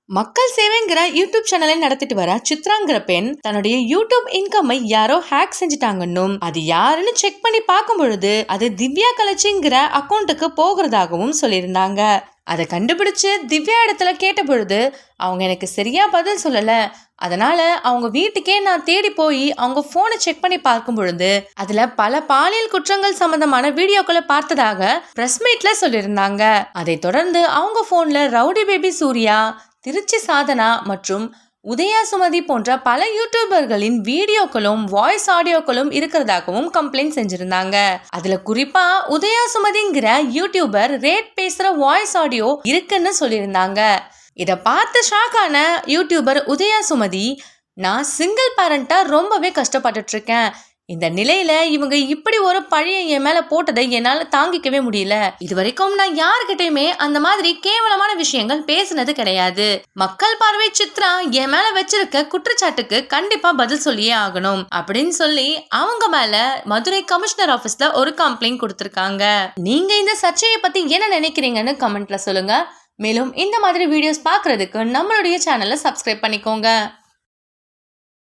மக்கள் சேவைங்கிற யூடியூப் சேனலை நடத்திட்டு வர சித்ராங்கிற பெண் தன்னுடைய யூடியூப் இன்கம்மை யாரோ ஹேக் செஞ்சுட்டாங்கன்னும் அது யாருன்னு செக் பண்ணி பார்க்கும் பொழுது அது திவ்யா கலச்சிங்கிற அக்கௌண்ட்டுக்கு போகிறதாகவும் சொல்லியிருந்தாங்க. அதை கண்டுபிடிச்சு திவ்யா இடத்துல கேட்ட பொழுது அவங்க எனக்கு சரியா பதில் சொல்லல, அதனால அவங்க வீட்டுக்கே நான் தேடி போய் அவங்க போனை செக் பண்ணி பார்க்கும் பொழுது அதுல பல பாலியல் குற்றங்கள் சம்பந்தமான வீடியோக்களை பார்த்ததாக பிரஸ் மீட்ல சொல்லியிருந்தாங்க. அதை தொடர்ந்து அவங்க போன்ல ரவுடி பேபி சூர்யா, திருச்சி சாதனா மற்றும் உதயா சுமதி போன்ற பல யூடியூபர்களின் வீடியோக்களும் வாய்ஸ் ஆடியோக்களும் இருக்கிறதாகவும் கம்ப்ளைண்ட் செஞ்சிருந்தாங்க. அதுல குறிப்பா உதயா சுமதிங்கிற யூடியூபர் ரேட் பேசுற வாய்ஸ் ஆடியோ இருக்குன்னு சொல்லியிருந்தாங்க. இதை பார்த்து ஷாக்கான யூடியூபர் உதயா சுமதி, நான் சிங்கிள் பேரண்டா ரொம்பவே கஷ்டப்பட்டுட்டு இருக்கேன். இந்த நிலையில இவங்க இப்படி ஒரு பழியை என் மேல போட்டதை என்னால தாங்கிக்கவே முடியல. இது வரைக்கும் நான் யாருக்கிட்டையுமே அந்த மாதிரி கேவலமான விஷயங்கள் பேசினது கிடையாது. மக்கள் பார்வை சித்ரா என் மேல வச்சிருக்க குற்றச்சாட்டுக்கு கண்டிப்பா பதில் சொல்லியே ஆகணும் அப்படின்னு சொல்லி அவங்க மேல மதுரை கமிஷனர் ஆபீஸ்ல ஒரு கம்ப்ளைண்ட் கொடுத்திருக்காங்க. நீங்க இந்த சர்ச்சையை பத்தி என்ன நினைக்கிறீங்கன்னு கமெண்ட்ல சொல்லுங்க. மேலும் இந்த மாதிரி வீடியோஸ் பார்க்கறதுக்கு நம்மளுடைய சேனலை சப்ஸ்கிரைப் பண்ணிக்கோங்க.